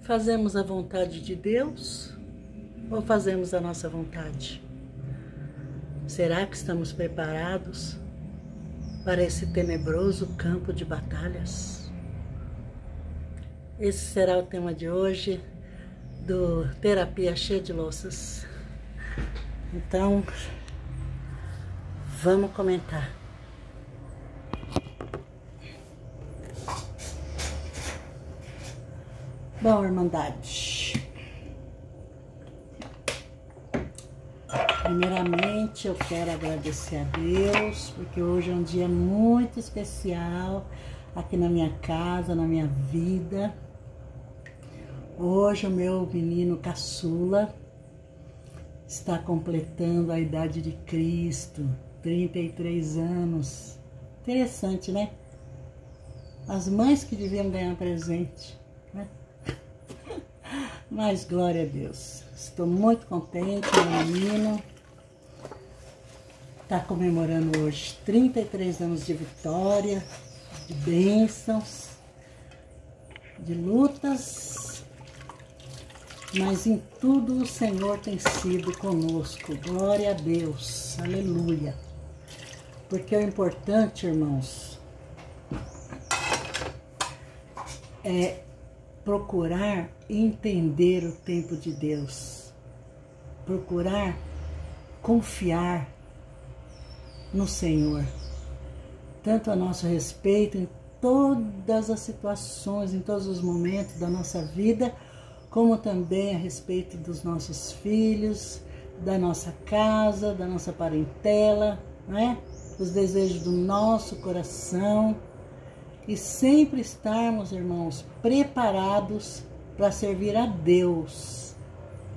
Fazemos a vontade de Deus ou fazemos a nossa vontade? Será que estamos preparados para esse tenebroso campo de batalhas? Esse será o tema de hoje do Terapia Cheia de Louças. Então, vamos comentar. Bom, Irmandade, primeiramente eu quero agradecer a Deus, porque hoje é um dia muito especial aqui na minha casa, na minha vida. Hoje o meu menino caçula está completando a idade de Cristo, 33 anos. Interessante, né? As mães que deviam ganhar presente, né? Mas glória a Deus, estou muito contente. Meu menino está comemorando hoje 33 anos de vitória, de bênçãos, de lutas, mas em tudo o Senhor tem sido conosco. Glória a Deus, aleluia. Porque o importante, irmãos, é procurar entender o tempo de Deus, procurar confiar no Senhor, tanto a nosso respeito em todas as situações, em todos os momentos da nossa vida, como também a respeito dos nossos filhos, da nossa casa, da nossa parentela, né? Os desejos do nosso coração. E sempre estarmos, irmãos, preparados para servir a Deus,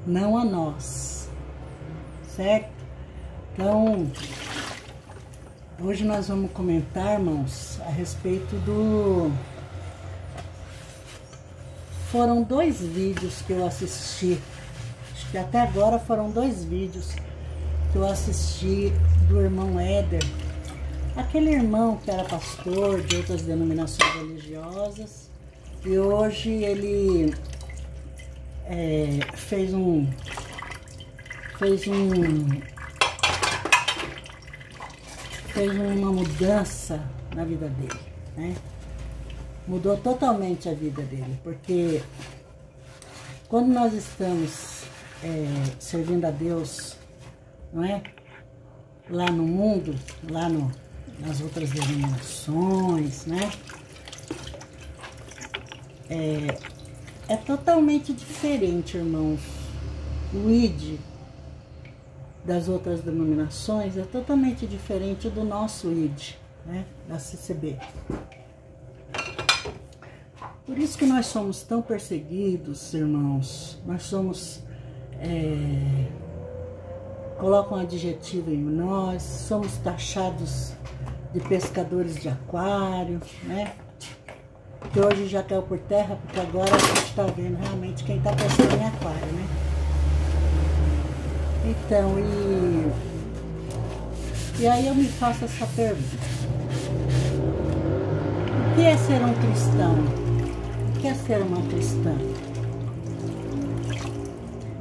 não a nós, certo? Então, hoje nós vamos comentar, irmãos, a respeito do... Foram 2 vídeos que eu assisti, acho que até agora foram 2 vídeos que eu assisti do irmão Éder. Aquele irmão que era pastor de outras denominações religiosas, e hoje ele fez uma mudança na vida dele, né? Mudou totalmente a vida dele, porque quando nós estamos servindo a Deus, não é? Lá no mundo, nas outras denominações, né? É totalmente diferente, irmãos. O ID das outras denominações é totalmente diferente do nosso ID, né? Da CCB. Por isso que nós somos tão perseguidos, irmãos. Nós somos... colocam um adjetivo em nós, somos taxados de pescadores de aquário, né? Que hoje já caiu por terra, porque agora a gente está vendo realmente quem está pescando em aquário, né? Então, e aí eu me faço essa pergunta: o que é ser um cristão? O que é ser uma cristã?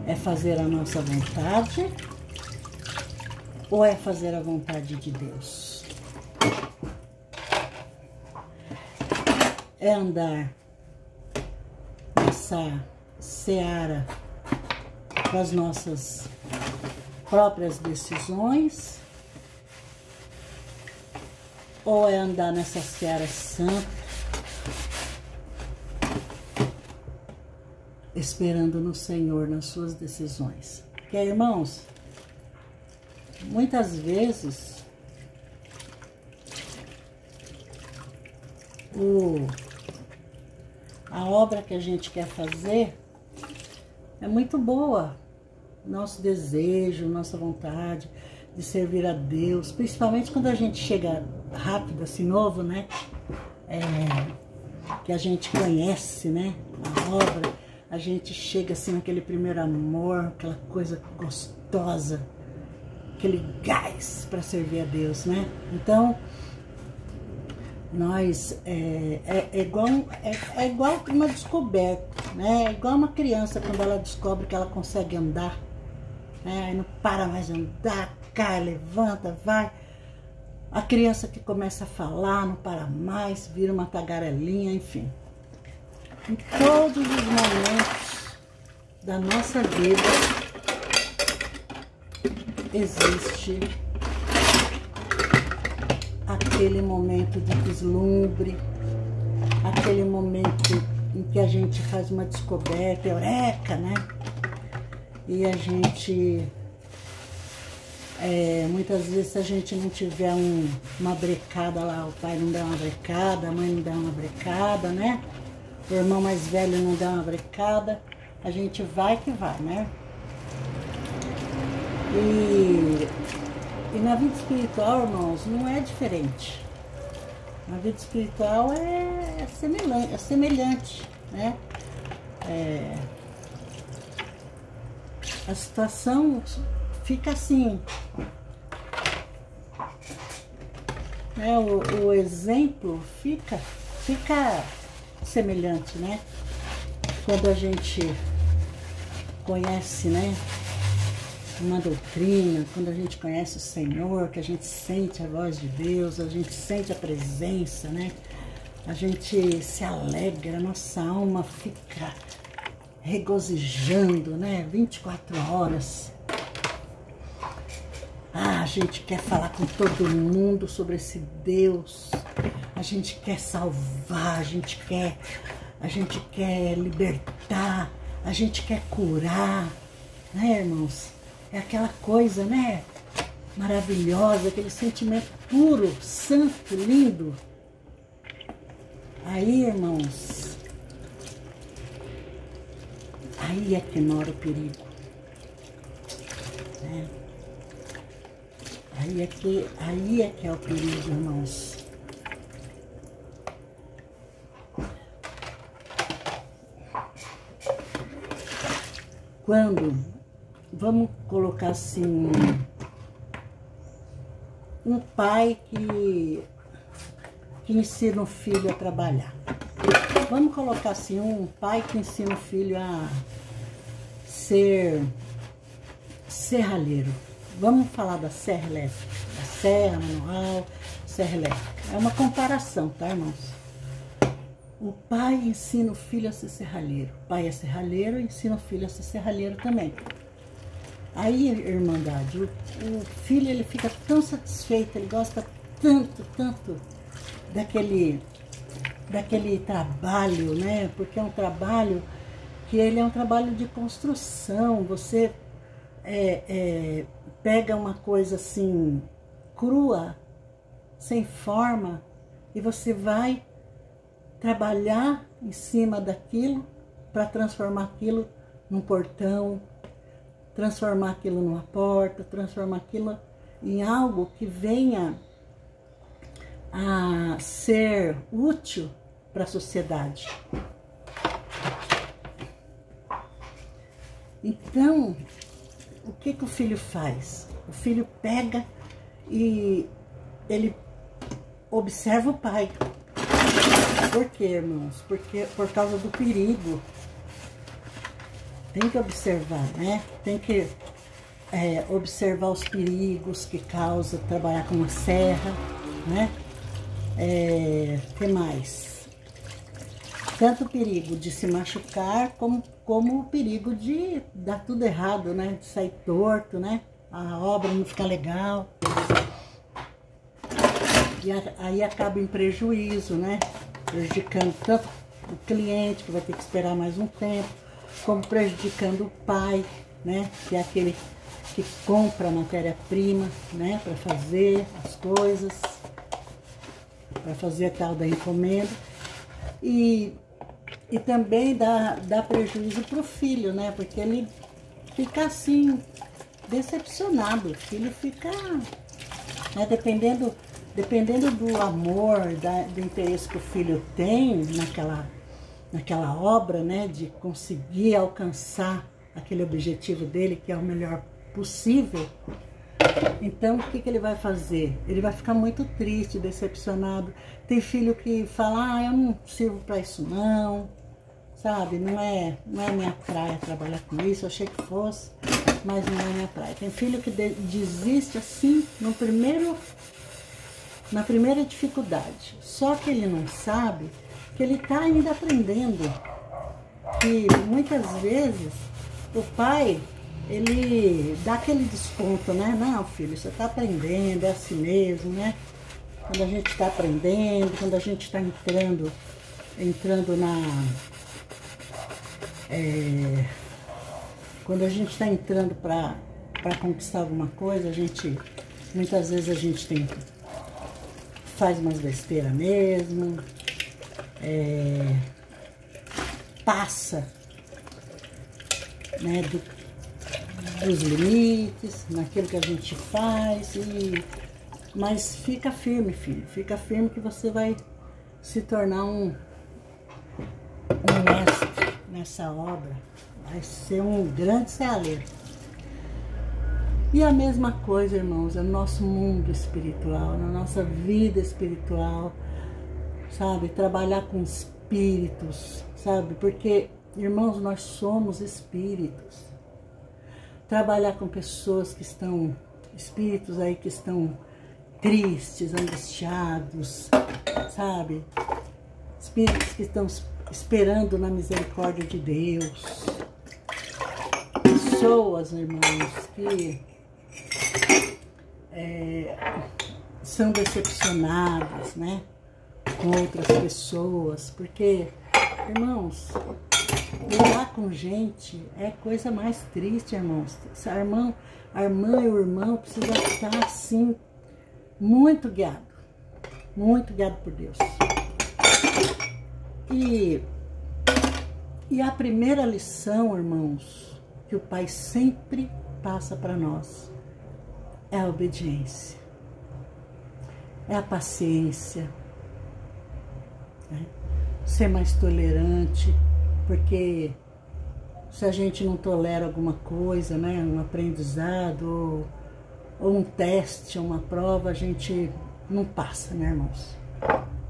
É fazer a nossa vontade ou é fazer a vontade de Deus? É andar nessa seara com as nossas próprias decisões? Ou é andar nessa seara santa, esperando no Senhor nas suas decisões? Porque, irmãos, muitas vezes a obra que a gente quer fazer é muito boa, nosso desejo, nossa vontade de servir a Deus, principalmente quando a gente chega rápido, assim, novo, né? Que a gente conhece, né? A obra, a gente chega assim naquele primeiro amor, aquela coisa gostosa, aquele gás para servir a Deus, né? Então, nós é igual uma descoberta. né? É igual uma criança quando ela descobre que ela consegue andar, né? Aí não para mais de andar, cai, levanta, vai. A criança que começa a falar, não para mais, vira uma tagarelinha, enfim. Em todos os momentos da nossa vida existe aquele momento de deslumbre, aquele momento em que a gente faz uma descoberta, eureka, né? E a gente, muitas vezes, se a gente não tiver uma brecada lá, o pai não dá uma brecada, a mãe não dá uma brecada, né? O irmão mais velho não dá uma brecada, a gente vai que vai, né? E na vida espiritual, irmãos, não é diferente. Na vida espiritual é semelhante, né? A situação fica assim, né? O exemplo fica semelhante, né? Quando a gente conhece, né, uma doutrina, quando a gente conhece o Senhor, que a gente sente a voz de Deus, a gente sente a presença, né? A gente se alegra, nossa alma fica regozijando, né? 24 horas. A gente quer falar com todo mundo sobre esse Deus. A gente quer salvar, a gente quer libertar, a gente quer curar, né, irmãos? É aquela coisa, né, maravilhosa, aquele sentimento puro, santo, lindo. Aí, irmãos, aí é que mora o perigo, né? Aí é que é o perigo, irmãos. Quando, vamos colocar assim, um pai que ensina o filho a trabalhar. Vamos colocar assim, um pai que ensina o filho a ser serralheiro. Vamos falar da serra elétrica, da serra manual, serra elétrica. É uma comparação, tá, irmãos? O pai ensina o filho a ser serralheiro. O pai é serralheiro e ensina o filho a ser serralheiro também. Aí, irmandade, o filho ele fica tão satisfeito, ele gosta tanto daquele trabalho, né? Porque é um trabalho que ele é um trabalho de construção. Você pega uma coisa assim, crua, sem forma, e você vai trabalhar em cima daquilo para transformar aquilo num portão, transformar aquilo numa porta, transformar aquilo em algo que venha a ser útil para a sociedade. Então, o que o filho faz? O filho pega e ele observa o pai. Por quê, irmãos? Porque por causa do perigo. Tem que observar, né? Tem que observar os perigos que causa trabalhar com uma serra, né? Que mais? Tanto o perigo de se machucar, como o perigo de dar tudo errado, né? De sair torto, né? A obra não ficar legal. E aí acaba em prejuízo, né? Prejudicando tanto o cliente, que vai ter que esperar mais um tempo, como prejudicando o pai, né? Que é aquele que compra a matéria-prima, né? Para fazer as coisas, para fazer a tal da encomenda. E também dá prejuízo para o filho, né? Porque ele fica assim, decepcionado. O filho fica, né? Dependendo do amor, do interesse que o filho tem naquela obra, né? De conseguir alcançar aquele objetivo dele, que é o melhor possível. Então, o que ele vai fazer? Ele vai ficar muito triste, decepcionado. Tem filho que fala, eu não sirvo para isso não, sabe? Não é minha praia trabalhar com isso, eu achei que fosse, mas não é minha praia. Tem filho que desiste assim na primeira dificuldade. Só que ele não sabe que ele está ainda aprendendo. E muitas vezes o pai, ele dá aquele desconto, né? Não, filho, você está aprendendo, é assim mesmo, né? Quando a gente está aprendendo, quando a gente está entrando quando a gente está entrando para conquistar alguma coisa, muitas vezes a gente faz umas besteiras mesmo, passa, né, dos limites, naquilo que a gente faz, mas fica firme, filho, fica firme que você vai se tornar um mestre nessa obra, vai ser um grande cealeiro. E a mesma coisa, irmãos, é no nosso mundo espiritual, na nossa vida espiritual, sabe? Trabalhar com espíritos, sabe? Porque, irmãos, nós somos espíritos. Trabalhar com pessoas espíritos aí que estão tristes, angustiados, sabe? Espíritos que estão esperando na misericórdia de Deus. Pessoas, irmãos, que são decepcionadas, né, com outras pessoas, porque, irmãos, lidar com gente é coisa mais triste, irmãos. A irmã e o irmão precisam estar assim, muito guiado por Deus. E a primeira lição, irmãos, que o Pai sempre passa para nós é a obediência, é a paciência, né? Ser mais tolerante, porque se a gente não tolera alguma coisa, né, um aprendizado ou um teste, uma prova, a gente não passa, né, irmãos?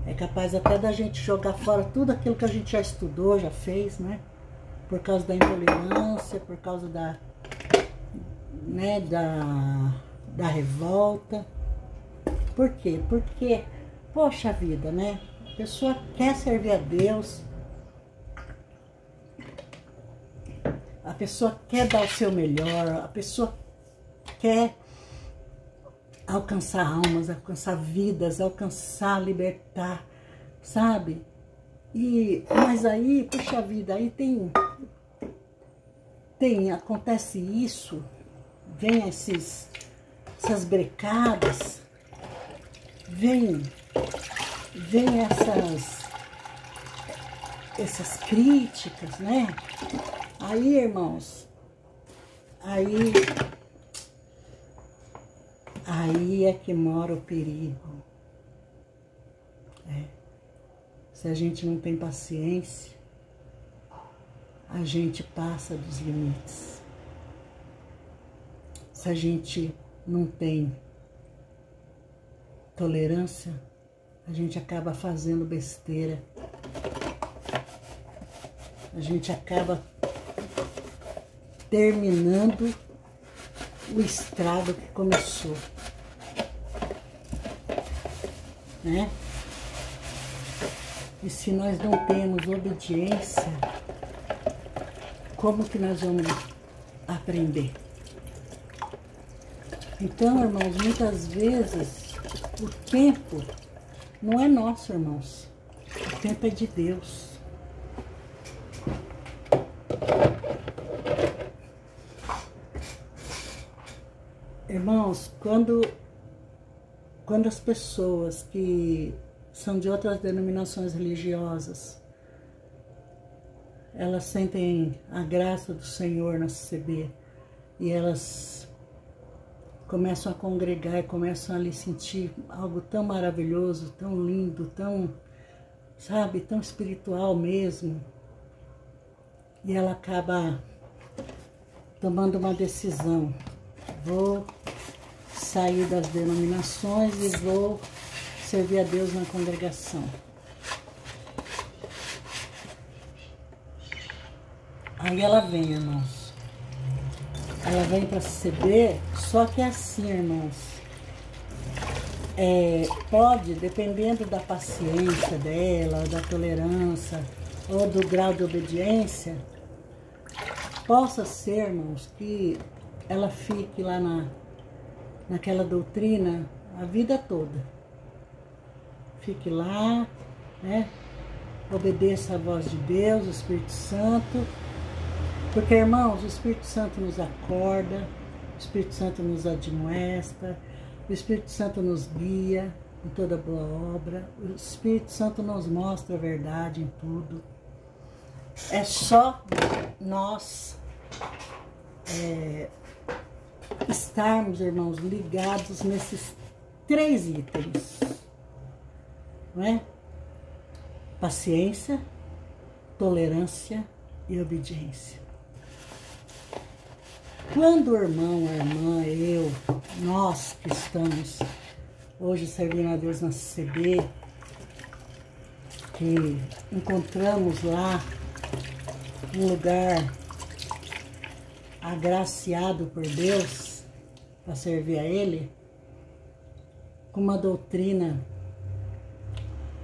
É capaz até da gente jogar fora tudo aquilo que a gente já estudou, já fez, né? Por causa da intolerância, por causa da revolta. Por quê? Porque, poxa vida, né? A pessoa quer servir a Deus, a pessoa quer dar o seu melhor, a pessoa quer alcançar almas, alcançar vidas, alcançar, libertar, sabe? Mas aí, puxa vida, aí acontece isso, vem essas brecadas, vem essas críticas, né? Aí, irmãos, aí é que mora o perigo. Se a gente não tem paciência, a gente passa dos limites. Se a gente não tem tolerância, a gente acaba fazendo besteira. A gente acaba terminando o estrago que começou, né? E se nós não temos obediência, como que nós vamos aprender? Então, irmãos, muitas vezes o tempo não é nosso, irmãos. O tempo é de Deus. Irmãos, quando as pessoas que são de outras denominações religiosas, elas sentem a graça do Senhor na CCB e elas começam a congregar e começam a lhe sentir algo tão maravilhoso, tão lindo, tão, sabe, tão espiritual mesmo. E ela acaba tomando uma decisão. Vou sair das denominações e vou servir a Deus na congregação. Aí ela vem, irmãos. Ela vem para CB, só que é assim, irmãos. Pode, dependendo da paciência dela, da tolerância ou do grau de obediência, possa ser, irmãos, que ela fique lá naquela doutrina a vida toda. Fique lá, né? Obedeça a voz de Deus, o Espírito Santo. Porque, irmãos, o Espírito Santo nos acorda, o Espírito Santo nos admoesta, o Espírito Santo nos guia em toda boa obra, o Espírito Santo nos mostra a verdade em tudo. É só nós estarmos, irmãos, ligados nesses 3 itens, não é? Paciência, tolerância e obediência. Quando o irmão, a irmã, eu, nós que estamos hoje servindo a Deus na CB, que encontramos lá um lugar agraciado por Deus para servir a Ele, com uma doutrina,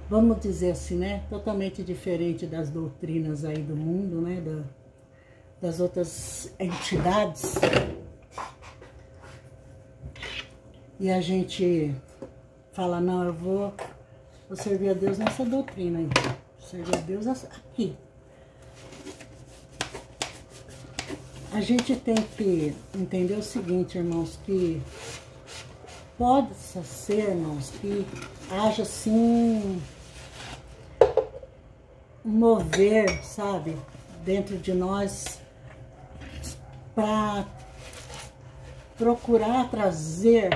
vamos dizer assim, né, totalmente diferente das doutrinas aí do mundo, né, das outras entidades. E a gente fala, não, eu vou servir a Deus nessa doutrina aí, vou servir a Deus aqui. A gente tem que entender o seguinte, irmãos, que pode ser, irmãos, que haja assim um mover, sabe, dentro de nós para procurar trazer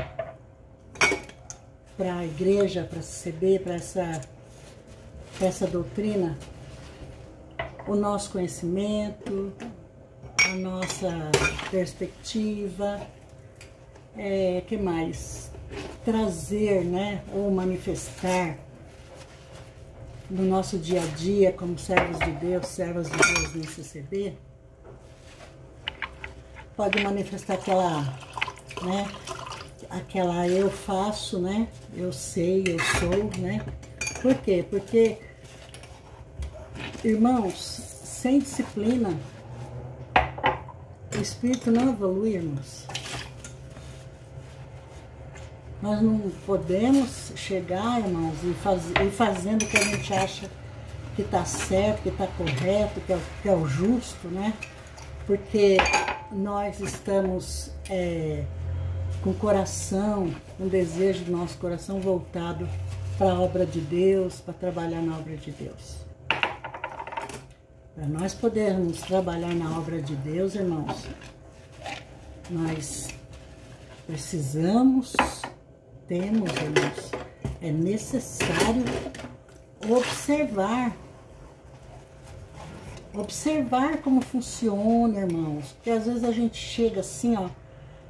para a igreja, para a CB, para essa doutrina, o nosso conhecimento, a nossa perspectiva, que mais? Trazer, né, ou manifestar no nosso dia a dia, como servos de Deus, servas de Deus nesse CB, pode manifestar aquela eu faço, né, eu sei, eu sou, né? Por quê? Porque, irmãos, sem disciplina, o espírito não evolui, irmãos. Nós não podemos chegar, irmãos, e fazendo o que a gente acha que está certo, que está correto, que é o justo, né? Porque nós estamos com o coração, com o desejo do nosso coração voltado para a obra de Deus, para trabalhar na obra de Deus. Para nós podermos trabalhar na obra de Deus, irmãos, nós precisamos, temos, irmãos, é necessário observar como funciona, irmãos, porque às vezes a gente chega assim, ó,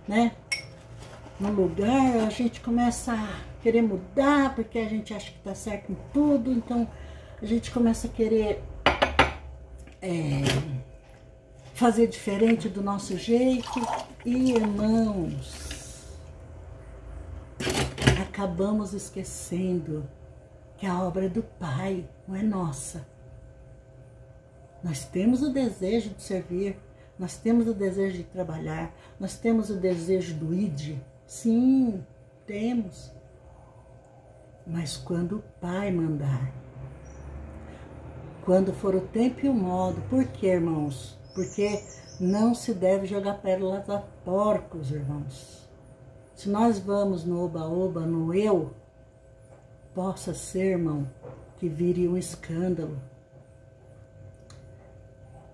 né, no lugar, a gente começa a querer mudar, porque a gente acha que tá certo em tudo, então a gente começa a querer fazer diferente do nosso jeito, e, irmãos, acabamos esquecendo que a obra é do Pai, não é nossa. Nós temos o desejo de servir, nós temos o desejo de trabalhar, nós temos o desejo do id, sim, temos. Mas quando o Pai mandar, quando for o tempo e o modo, por quê, irmãos? Porque não se deve jogar pérolas a porcos, irmãos. Se nós vamos no oba-oba, no eu, possa ser, irmão, que vire um escândalo.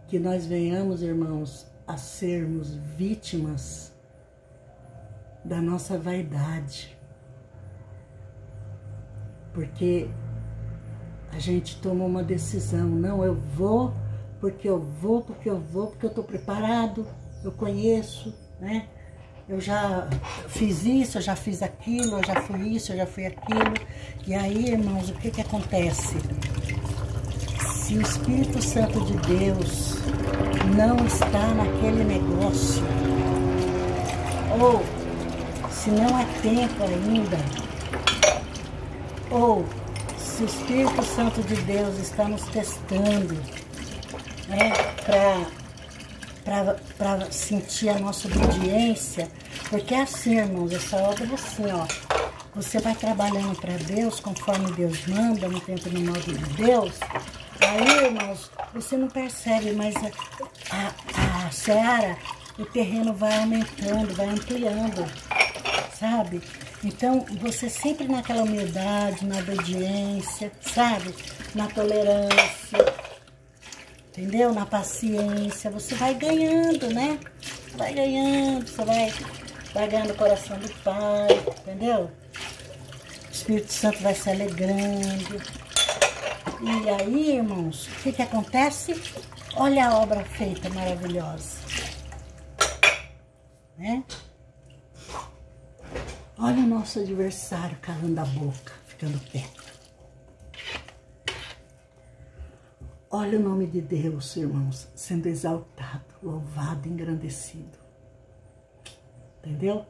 Que nós venhamos, irmãos, a sermos vítimas da nossa vaidade. Porque a gente toma uma decisão, não, eu vou, porque eu vou, porque eu estou preparado, eu conheço, né? Eu já fiz isso, eu já fiz aquilo, eu já fui isso, eu já fui aquilo. E aí, irmãos, o que acontece? Se o Espírito Santo de Deus não está naquele negócio, ou se não é tempo ainda, ou se o Espírito Santo de Deus está nos testando, né, para sentir a nossa obediência, porque é assim, irmãos, essa obra é assim, ó. Você vai trabalhando para Deus, conforme Deus manda, no tempo e no modo de Deus. Aí, irmãos, você não percebe, mas a seara, o terreno vai aumentando, vai ampliando, sabe? Então, você sempre naquela humildade, na obediência, sabe? Na tolerância, entendeu? Na paciência, você vai ganhando, né? Vai ganhando, você vai ganhando o coração do Pai, entendeu? O Espírito Santo vai se alegrando. E aí, irmãos, o que acontece? Olha a obra feita maravilhosa, né? Olha o nosso adversário calando a boca, ficando quieto. Olha o nome de Deus, irmãos, sendo exaltado, louvado, engrandecido. Entendeu?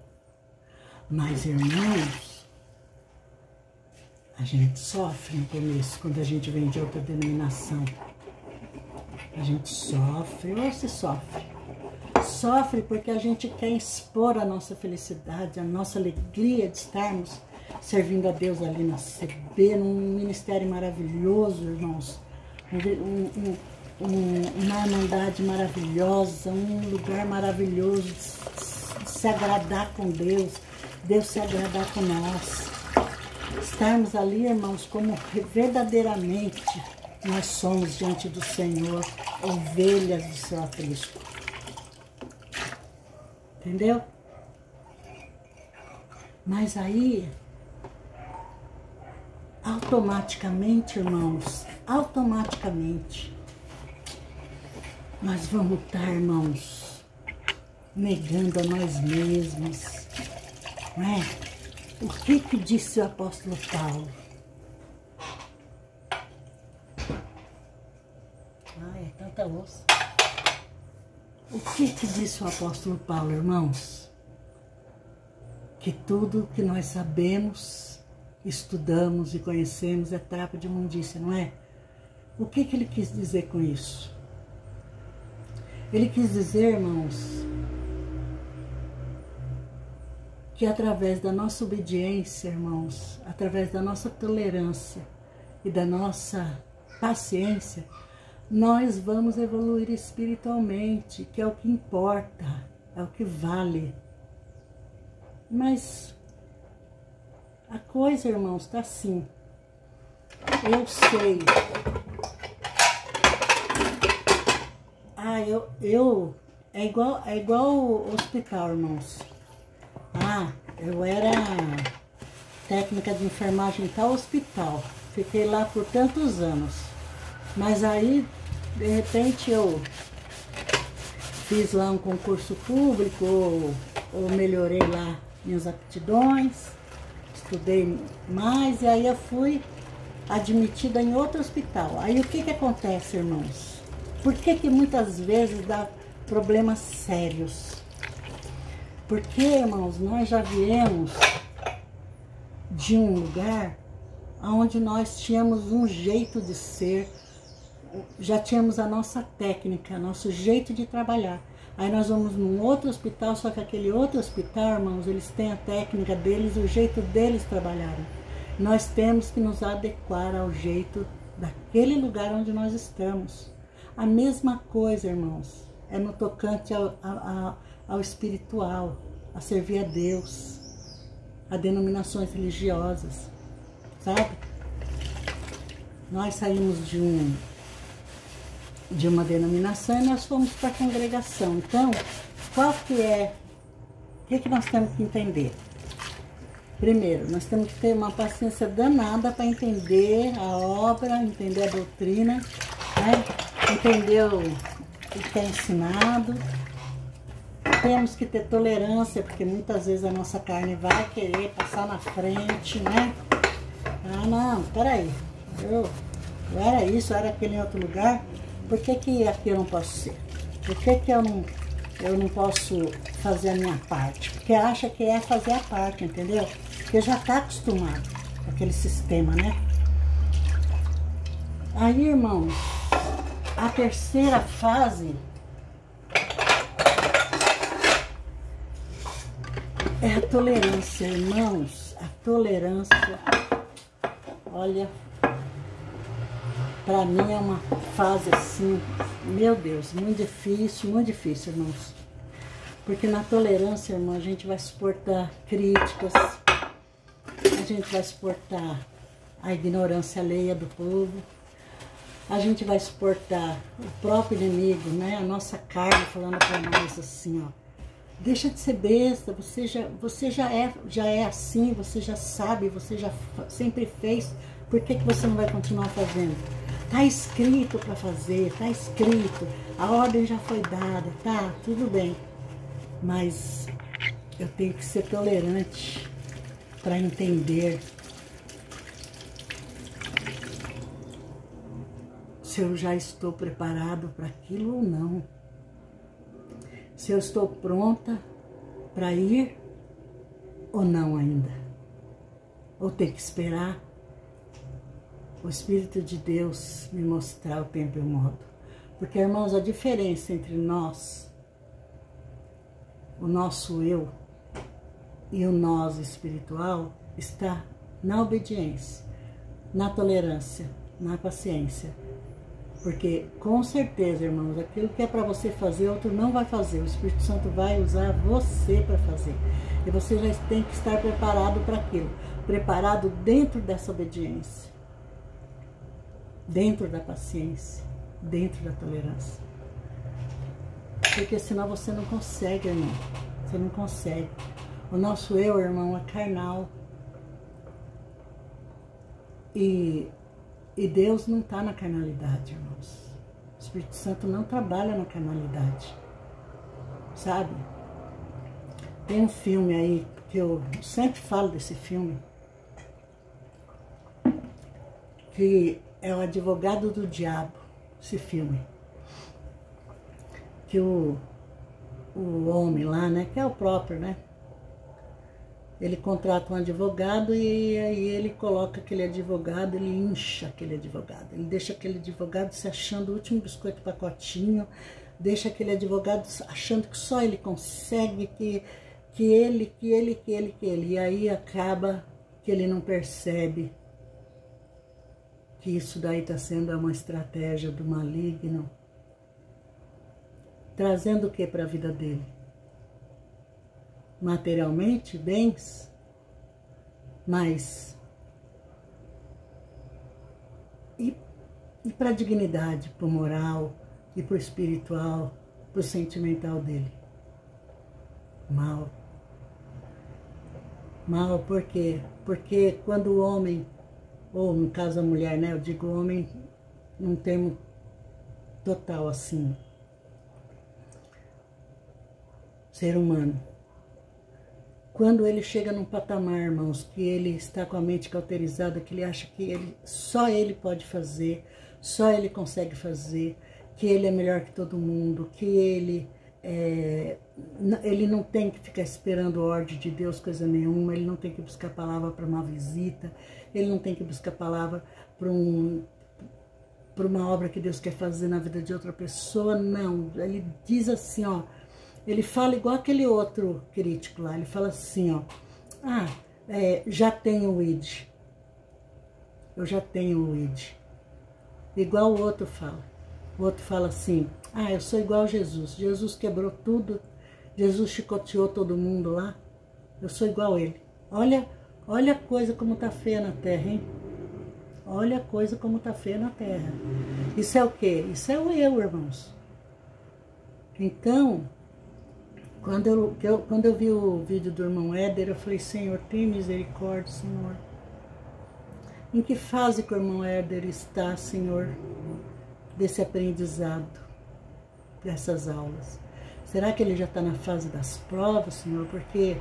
Mas, irmãos, a gente sofre no começo, quando a gente vem de outra denominação. A gente sofre, ou se sofre? Sofre porque a gente quer expor a nossa felicidade, a nossa alegria de estarmos servindo a Deus ali na CB, num ministério maravilhoso, irmãos. Uma irmandade maravilhosa, um lugar maravilhoso de se agradar com Deus, Deus se agradar com nós. Estarmos ali, irmãos, como verdadeiramente nós somos diante do Senhor, ovelhas do seu aprisco. Entendeu? Mas aí, automaticamente, irmãos, automaticamente, nós vamos estar, irmãos, negando a nós mesmos, não é? O que disse o apóstolo Paulo? Ai, é tanta louça. O que disse o apóstolo Paulo, irmãos? Que tudo que nós sabemos, estudamos e conhecemos é trapo de imundícia, não é? O que ele quis dizer com isso? Ele quis dizer, irmãos, que através da nossa obediência, irmãos, através da nossa tolerância e da nossa paciência, nós vamos evoluir espiritualmente, que é o que importa, é o que vale. Mas a coisa, irmãos, está assim. Eu sei. É igual o hospital, irmãos. Eu era técnica de enfermagem em tal hospital. Fiquei lá por tantos anos. Mas aí, de repente, eu fiz lá um concurso público, ou melhorei lá minhas aptidões, estudei mais, e aí eu fui admitida em outro hospital. Aí o que acontece, irmãos? Por que muitas vezes dá problemas sérios? Porque, irmãos, nós já viemos de um lugar onde nós tínhamos um jeito de ser, já tínhamos a nossa técnica, nosso jeito de trabalhar. Aí nós vamos num outro hospital, só que aquele outro hospital, irmãos, eles têm a técnica deles, o jeito deles trabalharem. Nós temos que nos adequar ao jeito daquele lugar onde nós estamos. A mesma coisa, irmãos, é no tocante ao espiritual, a servir a Deus, a denominações religiosas, sabe? Nós saímos de uma denominação e nós fomos para a congregação. Então, qual que é? O que nós temos que entender? Primeiro, nós temos que ter uma paciência danada para entender a obra, entender a doutrina, né? Entender o que é ensinado. Temos que ter tolerância, porque muitas vezes a nossa carne vai querer passar na frente, né? Não, peraí. eu era isso, eu era aquele em outro lugar, por que que aqui eu não posso ser? Por que que eu não posso fazer a minha parte? Porque acha que é fazer a parte, entendeu? Porque já tá acostumado com aquele sistema, né? Aí, irmão, a terceira fase é a tolerância, irmãos. A tolerância, olha, pra mim é uma fase assim, meu Deus, muito difícil, irmãos. Porque na tolerância, irmão, a gente vai suportar críticas, a gente vai suportar a ignorância alheia do povo, a gente vai suportar o próprio inimigo, né? A nossa carne falando pra nós assim, ó. Deixa de ser besta, você já é assim, você já sabe, você já sempre fez, por que que você não vai continuar fazendo? Tá escrito para fazer, tá escrito, a ordem já foi dada, tá, tudo bem. Mas eu tenho que ser tolerante para entender se eu já estou preparado para aquilo ou não. Se eu estou pronta para ir ou não ainda. Ou ter que esperar o Espírito de Deus me mostrar o tempo e o modo. Porque, irmãos, a diferença entre nós, o nosso eu e o nós espiritual está na obediência, na tolerância, na paciência. Porque, com certeza, irmãos, aquilo que é para você fazer, outro não vai fazer. O Espírito Santo vai usar você para fazer. E você já tem que estar preparado para aquilo. Preparado dentro dessa obediência. Dentro da paciência. Dentro da tolerância. Porque senão você não consegue, irmão. Você não consegue. O nosso eu, irmão, é carnal. E Deus não está na carnalidade, irmãos. O Espírito Santo não trabalha na carnalidade. Sabe? Tem um filme aí, que eu sempre falo desse filme, que é o Advogado do Diabo, esse filme. Que o homem lá, né, que é o próprio, né? Ele contrata um advogado e aí ele coloca aquele advogado, ele incha aquele advogado. Ele deixa aquele advogado se achando o último biscoito pacotinho, deixa aquele advogado achando que só ele consegue, que ele. E aí acaba que ele não percebe que isso daí está sendo uma estratégia do maligno. Trazendo o que para a vida dele? Materialmente, bens, mas e para a dignidade, para o moral, e para o espiritual, para o sentimental dele? Mal. Mal, por quê? Porque quando o homem, ou no caso a mulher, né? Eu digo homem num termo total assim, ser humano. Quando ele chega num patamar, irmãos, que ele está com a mente cauterizada, que ele acha que só ele pode fazer, só ele consegue fazer, que ele é melhor que todo mundo, que ele não tem que ficar esperando a ordem de Deus, coisa nenhuma, ele não tem que buscar palavra para uma visita, ele não tem que buscar palavra para uma obra que Deus quer fazer na vida de outra pessoa, não. Ele diz assim, ó, ele fala igual aquele outro crítico lá, ele fala assim, ó, já tenho o ID, eu já tenho o ID, igual o outro fala assim, eu sou igual a Jesus, Jesus quebrou tudo, Jesus chicoteou todo mundo lá, eu sou igual a ele. Olha a coisa como tá feia na terra, hein? Olha a coisa como tá feia na terra. Isso é o quê? Isso é o eu, irmãos. Então, quando eu vi o vídeo do irmão Éder, eu falei, Senhor, tem misericórdia, Senhor. Em que fase que o irmão Éder está, Senhor, desse aprendizado, dessas aulas? Será que ele já está na fase das provas, Senhor? Porque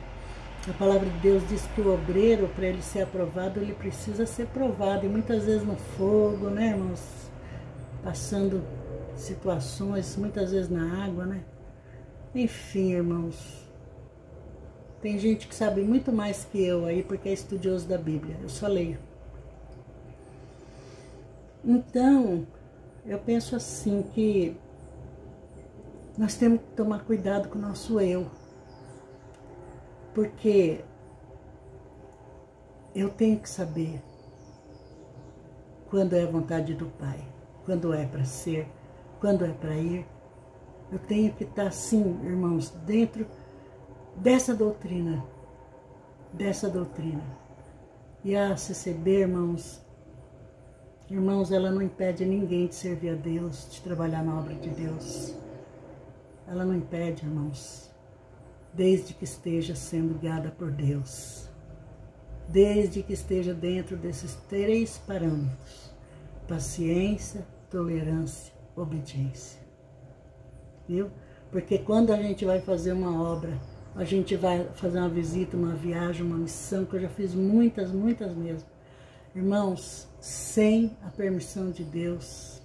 A palavra de Deus diz que o obreiro, para ele ser aprovado, ele precisa ser provado. E muitas vezes no fogo, né, irmãos? Passando situações, muitas vezes na água, né? Enfim, irmãos. Tem gente que sabe muito mais que eu aí, porque é estudioso da Bíblia. Eu só leio. Então, eu penso assim que nós temos que tomar cuidado com o nosso eu. Porque eu tenho que saber quando é a vontade do Pai, quando é para ser, quando é para ir. Eu tenho que estar, sim, irmãos, dentro dessa doutrina. E a CCB, irmãos, ela não impede ninguém de servir a Deus, de trabalhar na obra de Deus. Ela não impede, irmãos, desde que esteja sendo guiada por Deus. Desde que esteja dentro desses 3 parâmetros: paciência, tolerância, obediência. Viu? Porque quando a gente vai fazer uma obra, a gente vai fazer uma visita, uma viagem, uma missão, que eu já fiz muitas mesmo. Irmãos, sem a permissão de Deus,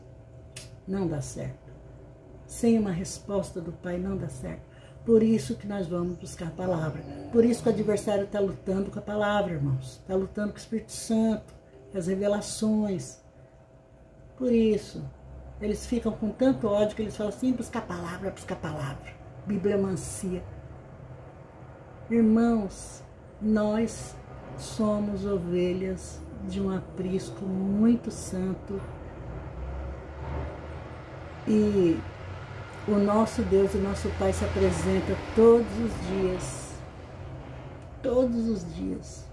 não dá certo. Sem uma resposta do Pai, não dá certo. Por isso que nós vamos buscar a palavra. Por isso que o adversário está lutando com a palavra, irmãos. Está lutando com o Espírito Santo, com as revelações. Por isso, eles ficam com tanto ódio que eles falam assim, buscar a palavra, bibliomancia. Irmãos, nós somos ovelhas de um aprisco muito santo. E o nosso Deus, o nosso Pai se apresenta todos os dias,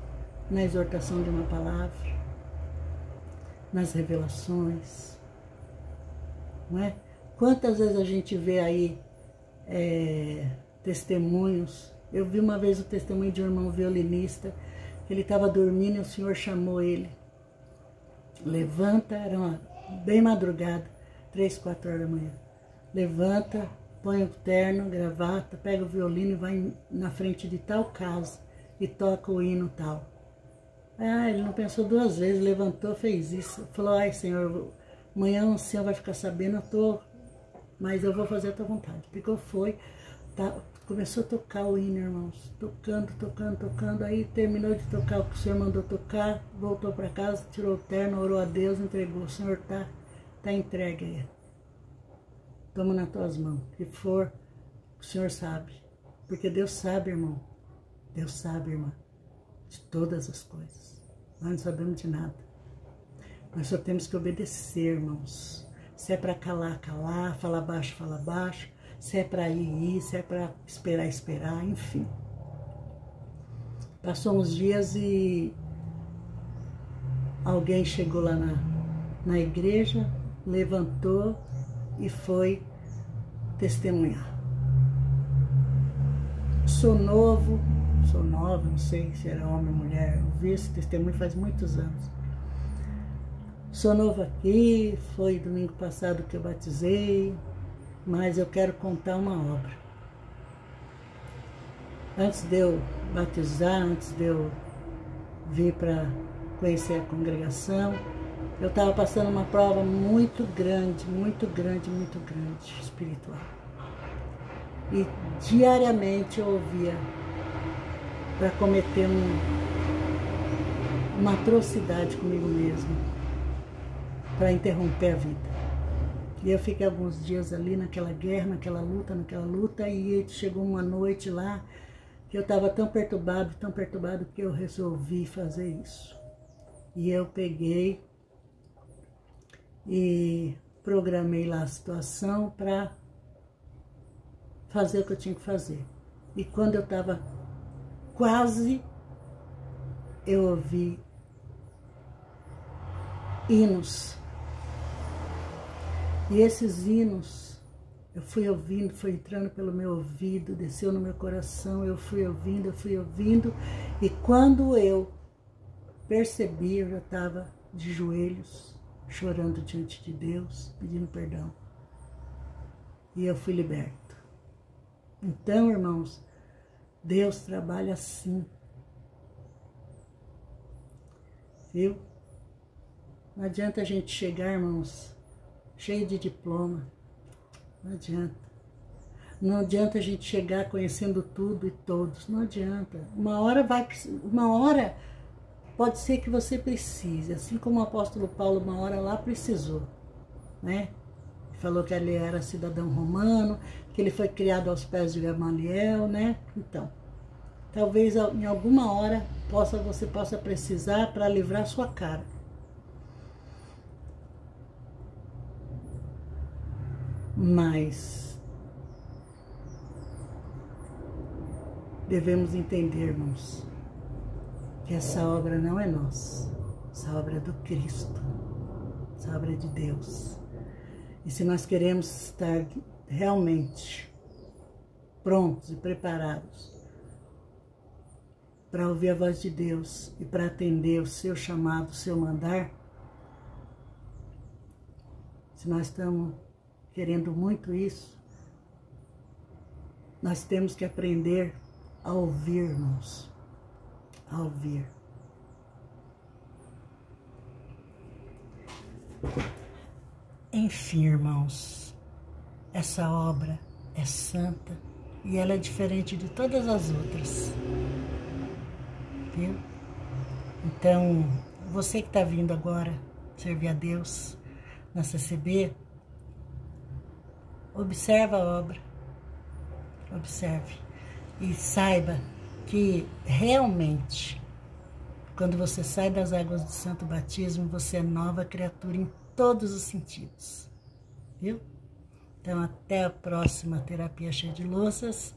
na exortação de uma palavra, nas revelações, não é? Quantas vezes a gente vê aí testemunhos. Eu vi uma vez o testemunho de um irmão violinista, que ele estava dormindo e o Senhor chamou ele. Levanta, era bem madrugada, 3, 4 horas da manhã. Levanta, põe o terno, gravata, pega o violino e vai na frente de tal casa e toca o hino tal. Ele não pensou 2 vezes, levantou, fez isso. Falou, ai Senhor, amanhã o Senhor vai ficar sabendo, mas eu vou fazer a tua vontade. Ficou, foi, começou a tocar o hino, irmãos, tocando, aí terminou de tocar o que o Senhor mandou tocar, voltou para casa, tirou o terno, orou a Deus, entregou. O Senhor tá entregue aí. Toma nas tuas mãos, o que for, o Senhor sabe. Porque Deus sabe, irmão. Deus sabe, irmã, de todas as coisas. Nós não sabemos de nada. Nós só temos que obedecer, irmãos. Se é para calar, falar baixo. Se é para ir, se é para esperar, enfim. Passou uns dias e alguém chegou lá na igreja, levantou e foi testemunhar. Sou nova, não sei se era homem ou mulher, eu vi esse testemunho faz muitos anos. Sou novo aqui, foi domingo passado que eu batizei, mas eu quero contar uma obra. Antes de eu batizar, antes de eu vir para conhecer a congregação, eu estava passando uma prova muito grande espiritual. E diariamente eu ouvia para cometer uma atrocidade comigo mesmo, para interromper a vida. E eu fiquei alguns dias ali naquela guerra, naquela luta, e chegou uma noite lá que eu estava tão perturbado que eu resolvi fazer isso. E eu peguei e programei lá a situação para fazer o que eu tinha que fazer. E quando eu estava quase, eu ouvi hinos. E esses hinos, eu fui ouvindo, foi entrando pelo meu ouvido, desceu no meu coração, eu fui ouvindo, e quando eu percebi, eu já estava de joelhos, chorando diante de Deus, pedindo perdão. E eu fui liberto. Então, irmãos, Deus trabalha assim. viu? Não adianta a gente chegar, irmãos, cheio de diploma. Não adianta. Não adianta a gente chegar conhecendo tudo e todos. Não adianta. Uma hora pode ser que você precise. Assim como o apóstolo Paulo, uma hora lá precisou, né? Falou que ele era cidadão romano, que ele foi criado aos pés de Gamaliel, né? Então, talvez em alguma hora você possa precisar para livrar sua cara. Mas devemos entender, irmãos, que essa obra não é nossa, essa obra é do Cristo, essa obra é de Deus. E se nós queremos estar realmente prontos e preparados para ouvir a voz de Deus e para atender o seu chamado, o seu mandar, se nós estamos querendo muito isso, nós temos que aprender a ouvir, irmãos, a ouvir. Enfim, irmãos, essa obra é santa e ela é diferente de todas as outras, viu? Então, você que está vindo agora servir a Deus na CCB, observa a obra, observe e saiba que realmente, quando você sai das águas do Santo Batismo, você é nova criatura em todos os sentidos, viu? Então, até a próxima terapia cheia de louças.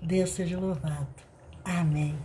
Deus seja louvado. Amém.